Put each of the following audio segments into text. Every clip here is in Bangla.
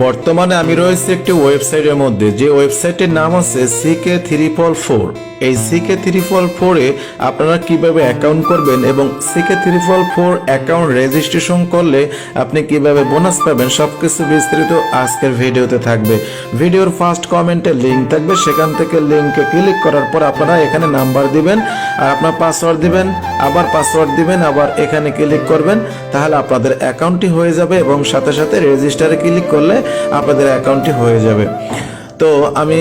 বর্তমানে আমি রয়েছে একটি ওয়েবসাইটের মধ্যে, যে ওয়েবসাইটের নাম আছে CK344। এই CK344-এ আপনারা কিভাবে অ্যাকাউন্ট করবেন এবং CK344 অ্যাকাউন্ট রেজিস্ট্রেশন করলে আপনি কিভাবে বোনাস পাবেন সবকিছু বিস্তারিত আজকের ভিডিওতে থাকবে। ভিডিওর ফার্স্ট কমেন্টে লিঙ্ক থাকবে, সেখান থেকে লিঙ্কে ক্লিক করার পর আপনারা এখানে নাম্বার দিবেন আর আপনার পাসওয়ার্ড দিবেন, আবার পাসওয়ার্ড দিবেন, আবার এখানে ক্লিক করবেন, তাহলে আপনাদের অ্যাকাউন্টটি হয়ে যাবে এবং সাথে সাথে রেজিস্টারে ক্লিক করলে আপনাদের অ্যাকাউন্টটি হয়ে যাবে। তো আমি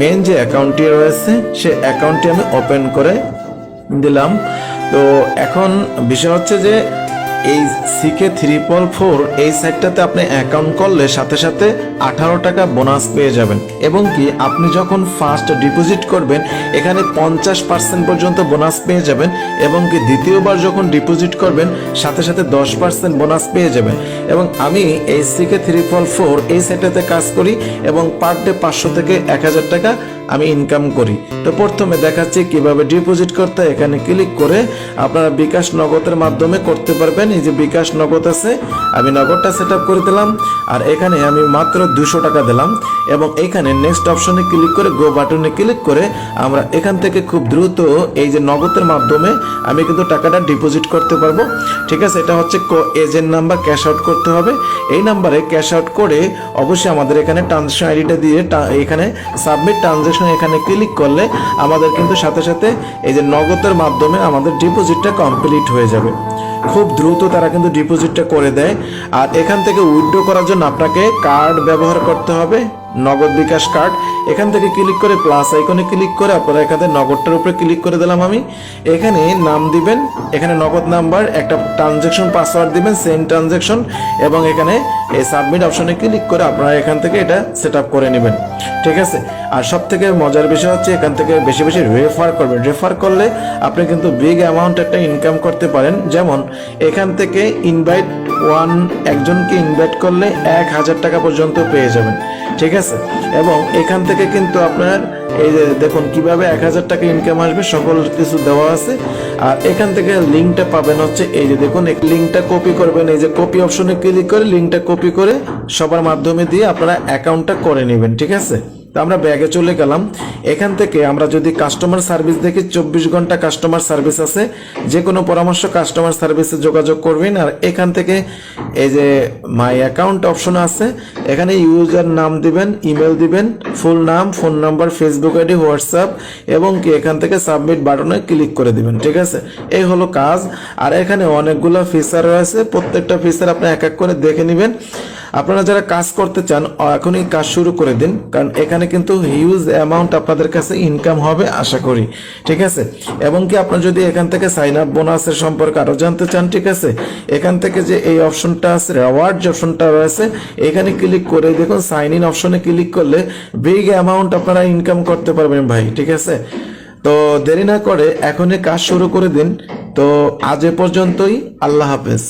মেন যে অ্যাকাউন্টটি রয়েছে সে অ্যাকাউন্টটি আমি ওপেন করে দিলাম। তো এখন বিষয় হচ্ছে যে এই CK344 এই সাইটটাতে আপনি অ্যাকাউন্ট করলে সাথে সাথে 18 টাকা বোনাস পেয়ে যাবেন, এবং কি আপনি যখন ফার্স্ট ডিপোজিট করবেন এখানে 50% পর্যন্ত বোনাস পেয়ে যাবেন, এবং কি দ্বিতীয়বার যখন ডিপোজিট করবেন সাথে সাথে 10% বোনাস পেয়ে যাবেন। এবং আমি এই CK344 এই সাইটটাতে কাজ করি এবং পার ডে 500 থেকে 1000 টাকা আমি ইনকাম করি। তো প্রথমে দেখাচ্ছি কিভাবে ডিপোজিট করতে। এখানে ক্লিক করে আপনারা বিকাশ নগদের মাধ্যমে করতে পারবেন। এই যে বিকাশ নগদ আছে, আমি নগদটা সেট আপ করে দিলাম, আর এখানে আমি মাত্র 200 টাকা দিলাম, এবং এখানে নেক্সট অপশনে ক্লিক করে গো বাটনে ক্লিক করে আমরা এখান থেকে খুব দ্রুত এই যে নগদের মাধ্যমে আমি কিন্তু টাকাটা ডিপোজিট করতে পারবো। ঠিক আছে, এটা হচ্ছে এজেন্ট নাম্বার, ক্যাশ আউট করতে হবে। এই নাম্বারে ক্যাশ আউট করে অবশ্যই আমাদের এখানে ট্রানজাকশন আইডিটা দিয়ে এখানে সাবমিট ট্রানজাকশন এখানে ক্লিক করলে আমাদের কিন্তু সাথে সাথে এই যে নগদের মাধ্যমে আমাদের ডিপোজিটটা কমপ্লিট হয়ে যাবে। খুব দ্রুত তারা কিন্তু ডিপোজিটটা করে দেয়। আর এখান থেকে উইথড্র করার জন্য আপনাকে কার্ড ব্যবহার করতে হবে, নগদ বিকাশ কার্ড। এখান থেকে ক্লিক করে প্লাস আইকনে ক্লিক করে আপনারা এখানে নগদটার উপরে ক্লিক করে দিলাম আমি। এখানে নাম দিবেন, এখানে নগদ নাম্বার, একটা ট্রানজাকশন পাসওয়ার্ড দিবেন, সেন্ড ট্রানজাকশন, এবং এখানে এই সাবমিট অপশনে ক্লিক করে আপনারা এখান থেকে এটা সেট আপ করে নেবেন। ঠিক আছে, আর সব থেকে মজার বিষয় হচ্ছে এখান থেকে বেশি বেশি রেফার করবেন। রেফার করলে আপনি কিন্তু বিগ অ্যামাউন্ট একটা ইনকাম করতে পারেন। যেমন এখান থেকে ইনভাইট একজনকে ইনভাইট করলে 1000 টাকা পর্যন্ত পেয়ে যাবেন। ঠিক আছে, এবং এখান থেকে কিন্তু আপনার এই যে দেখুন কিভাবে 1000 টাকা ইনকাম আসবে সকল কিছু দেওয়া আছে। আর এখান থেকে লিঙ্কটা পাবেন হচ্ছে এই যে দেখুন, লিঙ্কটা কপি করবেন, এই যে কপি অপশনে ক্লিক করে লিঙ্কটা কপি করে সবার মাধ্যমে দিয়ে আপনারা অ্যাকাউন্টটা করে নেবেন। ঠিক আছে, তো আমরা ব্যাগে চলে গেলাম। এখান থেকে আমরা যদি কাস্টমার সার্ভিস দেখি, 24 ঘন্টা কাস্টমার সার্ভিস আছে, যে কোনো পরামর্শ কাস্টমার সার্ভিসে যোগাযোগ করবেন। আর এখান থেকে এই যে মাই অ্যাকাউন্ট অপশন আছে, এখানে ইউজার নাম দিবেন, ইমেল দিবেন, ফুল নাম, phone number, Facebook ID, WhatsApp, এবং কি এখান থেকে সাবমিট বাটনে ক্লিক করে দিবেন। ঠিক আছে, এই হলো কাজ। আর এখানে অনেকগুলো ফিচার রয়েছে, প্রত্যেকটা ফিচার আপনি এক এক করে দেখে নেবেন। আপনারা যারা কাজ করতে চান এখনই কাজ শুরু করে দিন, কারণ এখানে কিন্তু হিউজ অ্যামাউন্ট আপনাদের কাছে ইনকাম হবে আশা করি। ঠিক আছে, এবং কি আপনারা যদি এখান থেকে সাইন আপ বোনাসের সম্পর্কে আরো জানতে চান, ঠিক আছে, এখান থেকে যে এই অপশনটা আছে, রিওয়ার্ড যে অপশনটা রয়েছে, এখানে ক্লিক করে দেখুন সাইন ইন অপশনে ক্লিক করলে বিগ অ্যামাউন্ট আপনারা ইনকাম করতে পারবেন ভাই। ঠিক আছে, তো দেরি না করে এখনই কাজ শুরু করে দিন। তো আজ এ পর্যন্তই, আল্লাহ হাফেজ।